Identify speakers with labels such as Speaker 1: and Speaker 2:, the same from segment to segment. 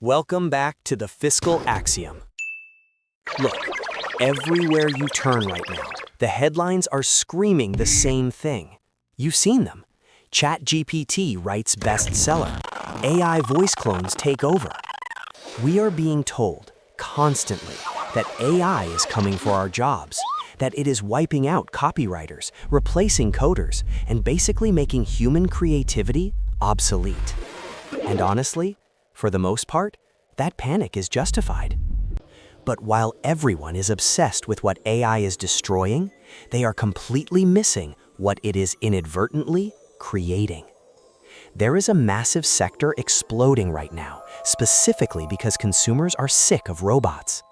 Speaker 1: Welcome back to the Fiscal Axiom. Look, everywhere you turn right now, the headlines are screaming the same thing. You've seen them. ChatGPT writes bestseller. AI voice clones take over. We are being told constantly that AI is coming for our jobs, that it is wiping out copywriters, replacing coders, and basically making human creativity obsolete. And honestly, for the most part, that panic is justified. But while everyone is obsessed with what AI is destroying, they are completely missing what it is inadvertently creating. There is a massive sector exploding right now, specifically because consumers are sick of robots.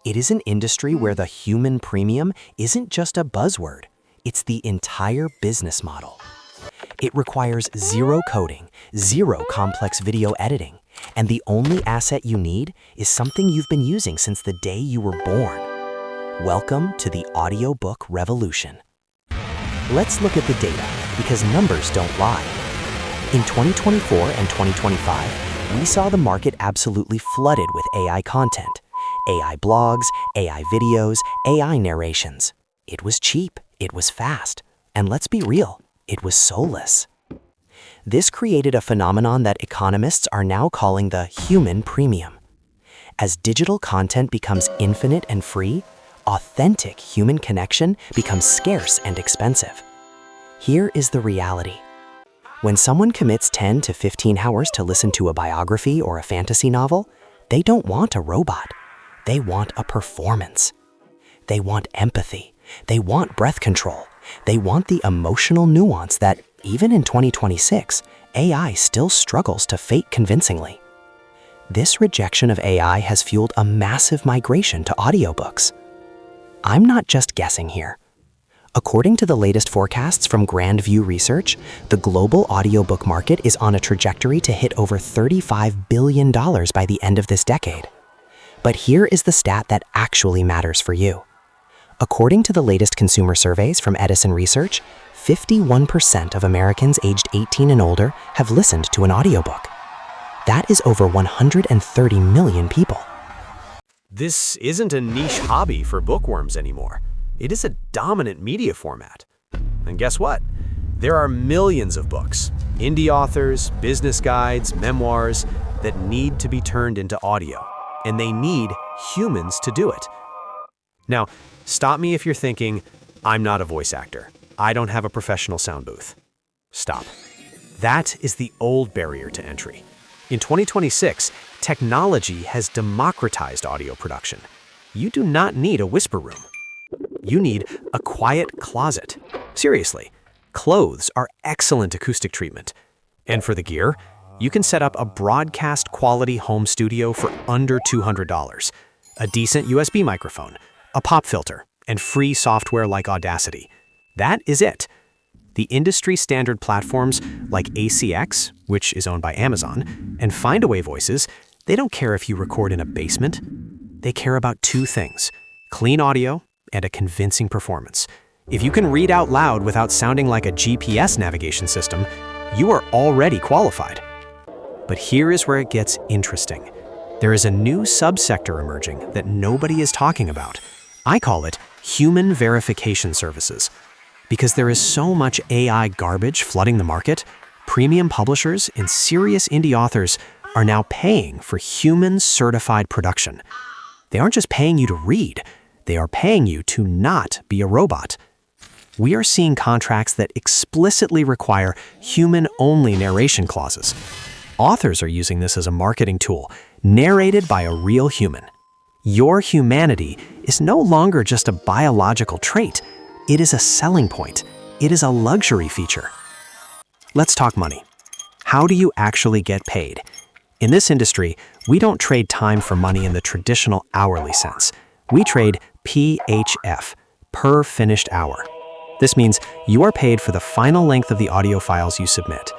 Speaker 1: It is an industry where the human premium isn't just a buzzword, it's the entire business model. It requires zero coding, zero complex video editing, and the only asset you need is something you've been using since the day you were born. Welcome to the audiobook revolution. Let's look at the data, because numbers don't lie. In 2024 and 2025, we saw the market absolutely flooded with AI content. AI blogs, AI videos, AI narrations. It was cheap, it was fast, and let's be real, it was soulless. This created a phenomenon that economists are now calling the human premium. As digital content becomes infinite and free, authentic human connection becomes scarce and expensive. Here is the reality. When someone commits 10 to 15 hours to listen to a biography or a fantasy novel, they don't want a robot. They want a performance. They want empathy. They want breath control. They want the emotional nuance that, even in 2026, AI still struggles to fake convincingly. This rejection of AI has fueled a massive migration to audiobooks. I'm not just guessing here. According to the latest forecasts from Grand View Research, the global audiobook market is on a trajectory to hit over $35 billion by the end of this decade. But here is the stat that actually matters for you. According to the latest consumer surveys from Edison Research, 51% of Americans aged 18 and older have listened to an audiobook. That is over 130 million people.
Speaker 2: This isn't a niche hobby for bookworms anymore. It is a dominant media format. And guess what? There are millions of books, indie authors, business guides, memoirs that need to be turned into audio, and they need humans to do it. Now, stop me if you're thinking, I'm not a voice actor. I don't have a professional sound booth. Stop. That is the old barrier to entry. In 2026, technology has democratized audio production. You do not need a whisper room. You need a quiet closet. Seriously, clothes are excellent acoustic treatment. And for the gear, you can set up a broadcast quality home studio for under $200, a decent USB microphone, a pop filter, and free software like Audacity. That is it. The industry standard platforms like ACX, which is owned by Amazon, and Findaway Voices, they don't care if you record in a basement. They care about two things: clean audio and a convincing performance. If you can read out loud without sounding like a GPS navigation system, you are already qualified. But here is where it gets interesting. There is a new subsector emerging that nobody is talking about. I call it human verification services. Because there is so much AI garbage flooding the market, premium publishers and serious indie authors are now paying for human-certified production. They aren't just paying you to read, they are paying you to not be a robot. We are seeing contracts that explicitly require human-only narration clauses. Authors are using this as a marketing tool, narrated by a real human. Your humanity is no longer just a biological trait. It is a selling point. It is a luxury feature. Let's talk money. How do you actually get paid? In this industry, we don't trade time for money in the traditional hourly sense. We trade PHF, per finished hour. This means you are paid for the final length of the audio files you submit.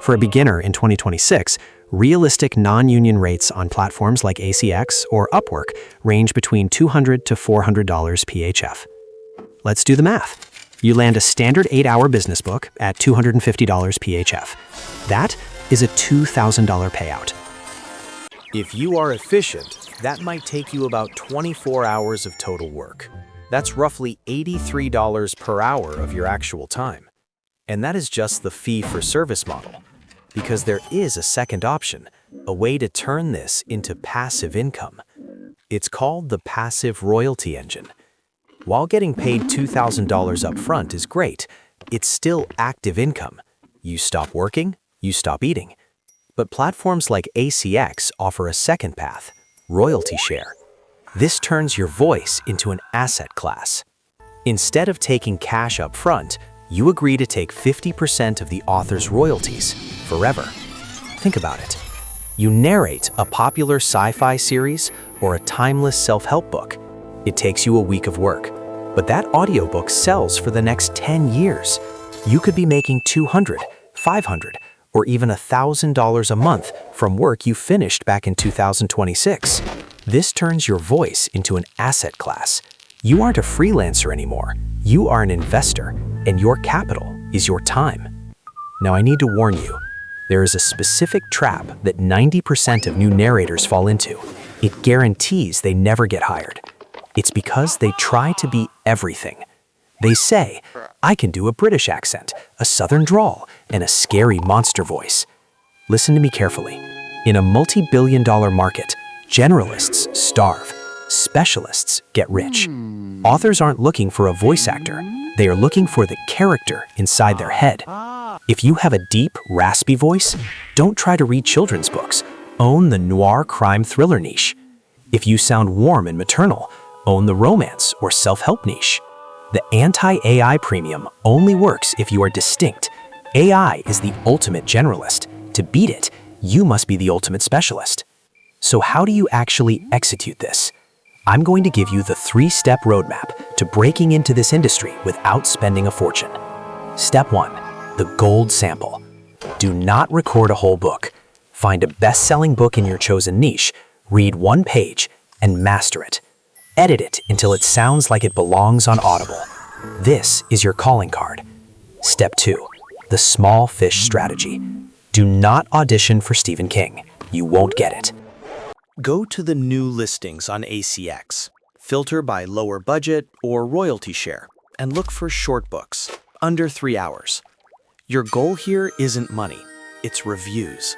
Speaker 2: For a beginner in 2026, realistic non-union rates on platforms like ACX or Upwork range between $200 to $400 PHF. Let's do the math. You land a standard 8-hour business book at $250 PHF. That is a $2,000 payout. If you are efficient, that might take you about 24 hours of total work. That's roughly $83 per hour of your actual time. And that is just the fee-for-service model. Because there is a second option, a way to turn this into passive income. It's called the passive royalty engine. While getting paid $2,000 up front is great, it's still active income. You stop working, you stop eating. But platforms like ACX offer a second path, royalty share. This turns your voice into an asset class. Instead of taking cash up front, you agree to take 50% of the author's royalties forever. Think about it. You narrate a popular sci-fi series or a timeless self-help book. It takes you a week of work, but that audiobook sells for the next 10 years. You could be making $200, $500, or even $1,000 a month from work you finished back in 2026. This turns your voice into an asset class. You aren't a freelancer anymore. You are an investor, and your capital is your time. Now I need to warn you, there is a specific trap that 90% of new narrators fall into. It guarantees they never get hired. It's because they try to be everything. They say, I can do a British accent, a southern drawl, and a scary monster voice. Listen to me carefully. In a multi-billion-dollar market, generalists starve. Specialists get rich. Authors aren't looking for a voice actor. They are looking for the character inside their head. If you have a deep, raspy voice, don't try to read children's books. Own the noir crime thriller niche. If you sound warm and maternal, own the romance or self-help niche. The anti-AI premium only works if you are distinct. AI is the ultimate generalist. To beat it, you must be the ultimate specialist. So how do you actually execute this? I'm going to give you the 3-step roadmap to breaking into this industry without spending a fortune. Step 1, the gold sample. Do not record a whole book. Find a best-selling book in your chosen niche, read one page, and master it. Edit it until it sounds like it belongs on Audible. This is your calling card. Step 2, the small fish strategy. Do not audition for Stephen King. You won't get it. Go to the new listings on ACX, filter by lower budget or royalty share, and look for short books, under 3 hours. Your goal here isn't money, it's reviews.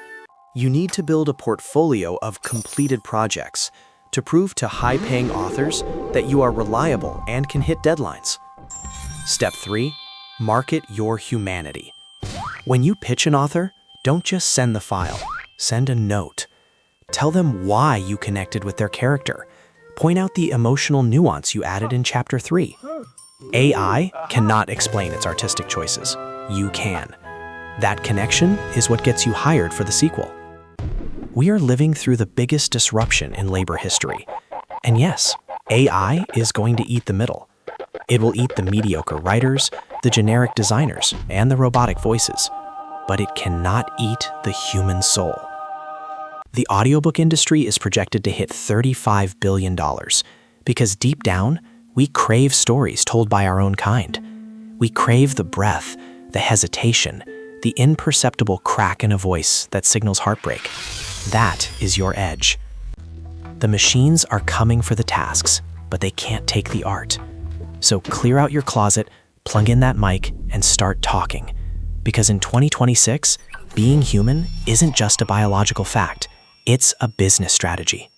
Speaker 2: You need to build a portfolio of completed projects to prove to high-paying authors that you are reliable and can hit deadlines. Step 3, market your humanity. When you pitch an author, don't just send the file, send a note. Tell them why you connected with their character. Point out the emotional nuance you added in Chapter 3. AI cannot explain its artistic choices. You can. That connection is what gets you hired for the sequel. We are living through the biggest disruption in labor history. And yes, AI is going to eat the middle. It will eat the mediocre writers, the generic designers, and the robotic voices. But it cannot eat the human soul. The audiobook industry is projected to hit $35 billion because deep down, we crave stories told by our own kind. We crave the breath, the hesitation, the imperceptible crack in a voice that signals heartbreak. That is your edge. The machines are coming for the tasks, but they can't take the art. So clear out your closet, plug in that mic, and start talking. Because in 2026, being human isn't just a biological fact. It's a business strategy.